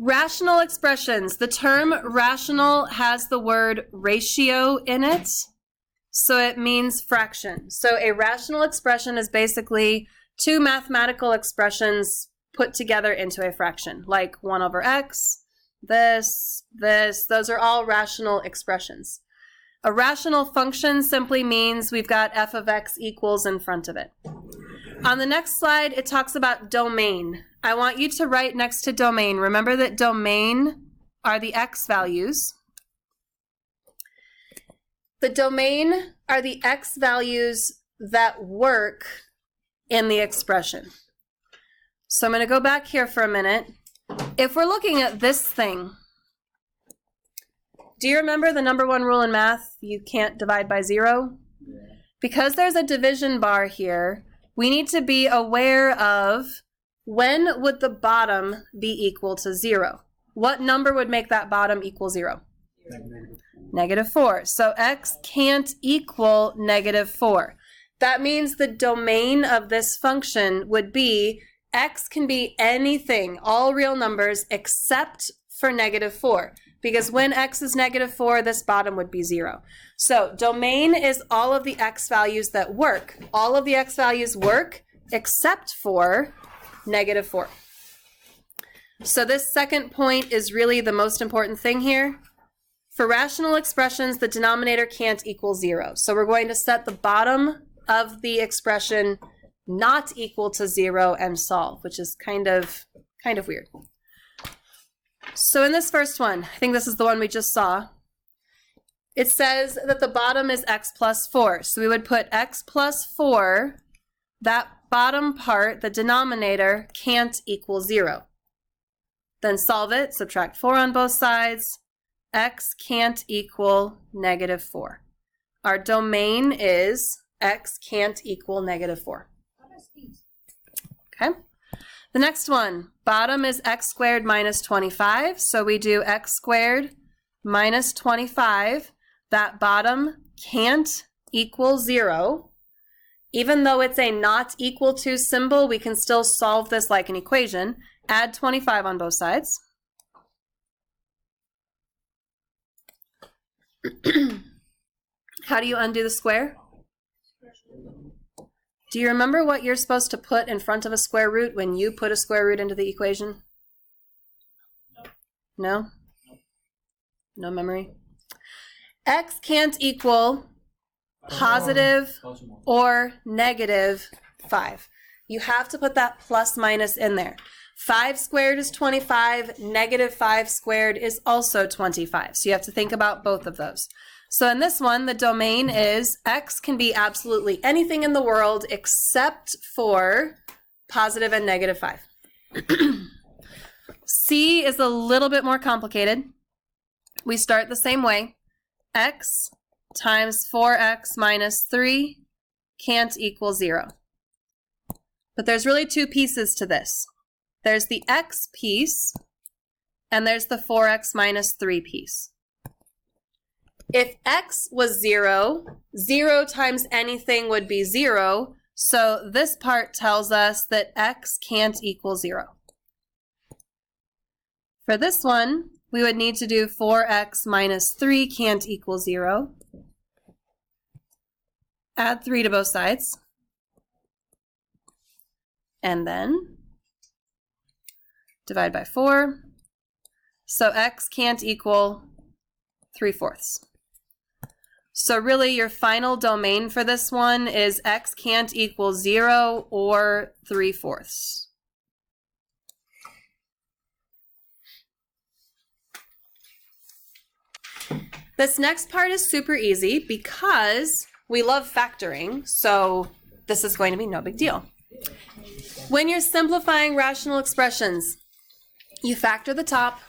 Rational expressions. The term rational has the word ratio in it, so it means fraction. So a rational expression is basically two mathematical expressions put together into a fraction, like 1 over x, this, those are all rational expressions. A rational function simply means we've got f of x equals in front of it. On the next slide, it talks about domain. I want you to write next to domain. Remember that domain are the x values. The domain are the x values that work in the expression. So I'm going to go back here for a minute. If we're looking at this thing, do you remember the number one rule in math? You can't divide by 0? Because there's a division bar here, we need to be aware of when would the bottom be equal to 0? What number would make that bottom equal 0? -4. So x can't equal -4. That means the domain of this function would be x can be anything, all real numbers, except for -4. Because when x is -4, this bottom would be 0. So domain is all of the x values that work. All of the x values work except for -4. So this second point is really the most important thing here. For rational expressions, the denominator can't equal 0. So we're going to set the bottom of the expression not equal to 0 and solve, which is kind of weird. So in this first one, I think this is the one we just saw, it says that the bottom is x plus 4. So we would put x plus 4, that bottom part, the denominator, can't equal 0. Then solve it, subtract 4 on both sides. X can't equal -4. Our domain is x can't equal -4. Okay. The next one, bottom is x squared minus 25. So we do x squared minus 25. That bottom can't equal 0. Even though it's a not equal to symbol, we can still solve this like an equation. Add 25 on both sides. How do you undo the square? Do you remember what you're supposed to put in front of a square root when you put a square root into the equation? No? No memory? X can't equal positive or -5. You have to put that plus minus in there. 5 squared is 25, -5 squared is also 25. So you have to think about both of those. So in this one, the domain is x can be absolutely anything in the world except for positive and -5. C is a little bit more complicated. We start the same way. X times 4x minus 3 can't equal 0. But there's really two pieces to this. There's the x piece, and there's the 4x minus 3 piece. If x was 0, 0 times anything would be 0, so this part tells us that x can't equal 0. For this one, we would need to do 4x minus 3 can't equal 0. Add 3 to both sides. And then divide by 4. So x can't equal 3/4. So really your final domain for this one is x can't equal 0 or 3/4. This next part is super easy because we love factoring, so this is going to be no big deal. When you're simplifying rational expressions, you factor the top,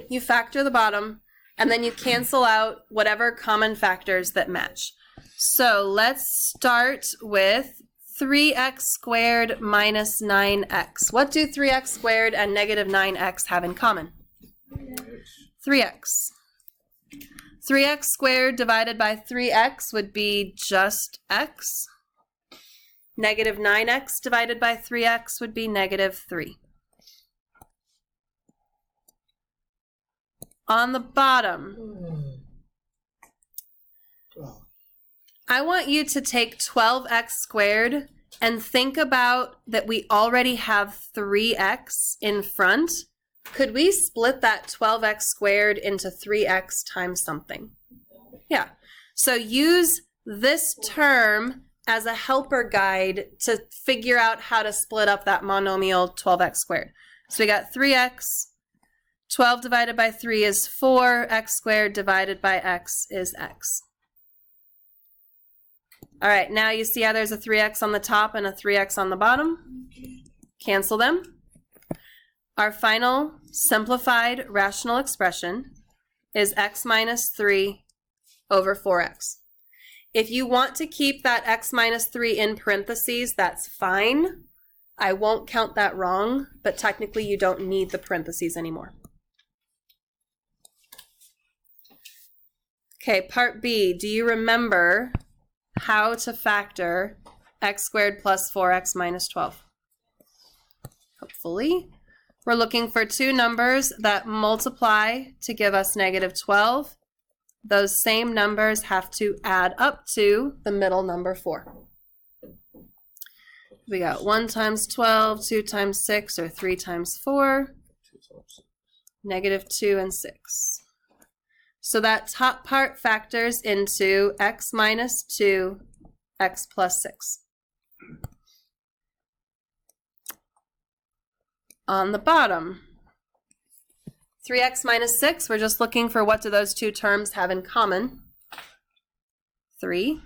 you factor the bottom, and then you cancel out whatever common factors that match. So let's start with 3x squared minus 9x. What do 3x squared and -9x have in common? 3x. 3x squared divided by 3x would be just x. -9x divided by 3x would be -3. On the bottom, I want you to take 12x squared and think about that we already have 3x in front. Could we split that 12x squared into 3x times something? Yeah. So use this term as a helper guide to figure out how to split up that monomial 12x squared. So we got 3x. 12 divided by 3 is 4. X squared divided by x is x. All right, now you see how there's a 3x on the top and a 3x on the bottom? Cancel them. Our final simplified rational expression is x minus 3 over 4x. If you want to keep that x minus 3 in parentheses, that's fine. I won't count that wrong, but technically you don't need the parentheses anymore. Okay, part B. Do you remember how to factor x squared plus 4x minus 12? Hopefully. We're looking for two numbers that multiply to give us negative 12. Those same numbers have to add up to the middle number 4. We got 1 times 12, 2 times 6, or 3 times 4, negative 2 and 6. So that top part factors into x minus 2, x plus 6. On the bottom, 3x minus 6, we're just looking for what do those two terms have in common. 3.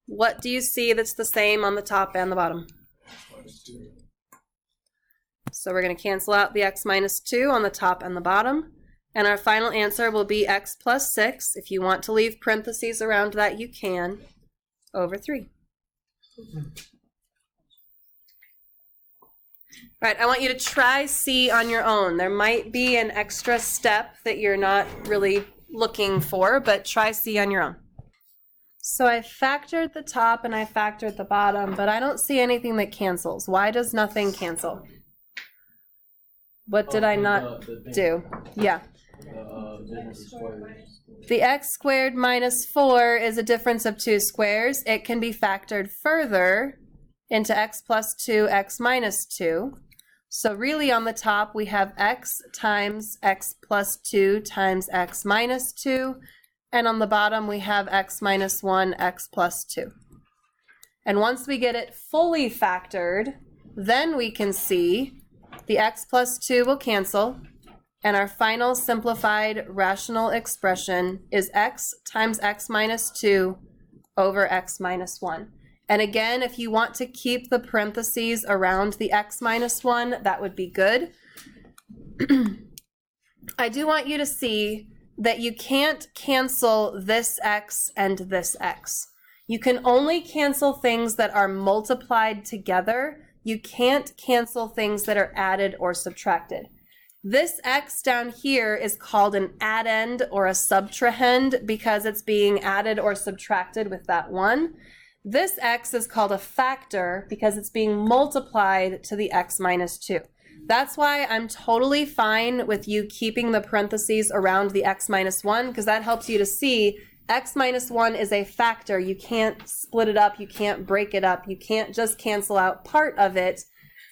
What do you see that's the same on the top and the bottom? So we're going to cancel out the x minus 2 on the top and the bottom. And our final answer will be x plus 6. If you want to leave parentheses around that, you can, over 3. Right, I want you to try C on your own. There might be an extra step that you're not really looking for, but try C on your own. So I factored the top and I factored the bottom, but I don't see anything that cancels. Why does nothing cancel? What did I not do? Yeah. The x squared minus 4 is a difference of 2 squares. It can be factored further into x plus 2, x minus 2. So really on the top we have x times x plus 2 times x minus 2. And on the bottom we have x minus 1, x plus 2. And once we get it fully factored, then we can see the x plus 2 will cancel. And our final simplified rational expression is x times x minus 2 over x minus 1. And again, if you want to keep the parentheses around the x minus 1, that would be good. I do want you to see that you can't cancel this x and this x. You can only cancel things that are multiplied together. You can't cancel things that are added or subtracted. This x down here is called an addend or a subtrahend because it's being added or subtracted with that 1. This x is called a factor because it's being multiplied to the x minus 2. That's why I'm totally fine with you keeping the parentheses around the x minus 1 because that helps you to see x minus 1 is a factor. You can't split it up. You can't break it up. You can't just cancel out part of it.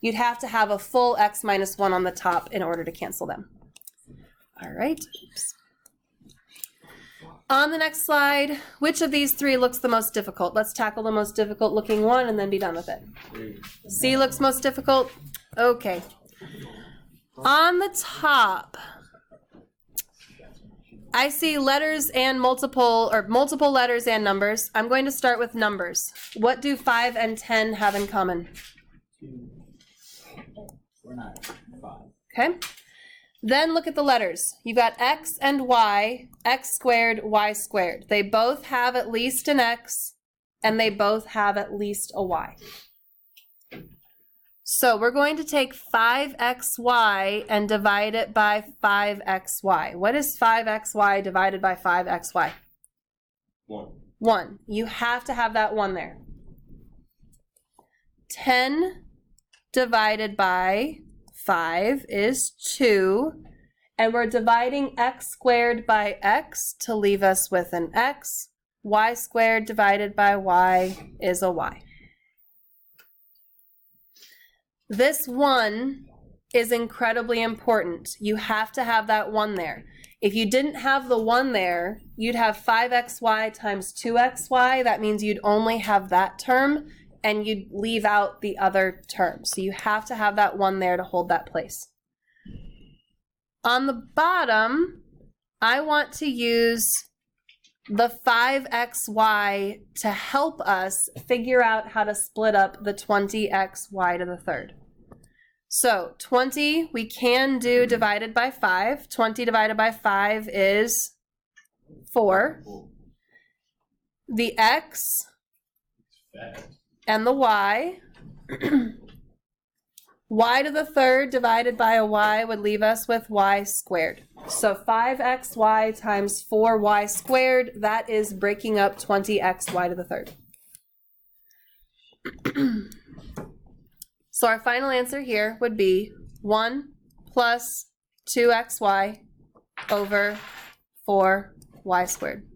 You'd have to have a full x minus 1 on the top in order to cancel them. All right. Oops. On the next slide, which of these three looks the most difficult? Let's tackle the most difficult looking one and then be done with it. C looks most difficult? Okay. On the top, I see letters and multiple letters and numbers. I'm going to start with numbers. What do 5 and 10 have in common? 5. Okay. Then look at the letters. You've got x and y, x squared, y squared. They both have at least an x, and they both have at least a y. So we're going to take 5xy and divide it by 5xy. What is 5xy divided by 5xy? 1. 1. You have to have that 1 there. 10 divided by 5 is 2. And we're dividing x squared by x to leave us with an x. Y squared divided by y is a y. This 1 is incredibly important. You have to have that 1 there. If you didn't have the 1 there, you'd have 5xy times 2xy. That means you'd only have that term, and you'd leave out the other term. So you have to have that 1 there to hold that place. On the bottom, I want to use the 5xy to help us figure out how to split up the 20xy to the third. So 20 we can do divided by 5. 20 divided by 5 is 4. The x and the y. Y to the third divided by a y would leave us with y squared. So 5xy times 4y squared, that is breaking up 20xy to the third. So our final answer here would be 1 plus 2xy over 4y squared.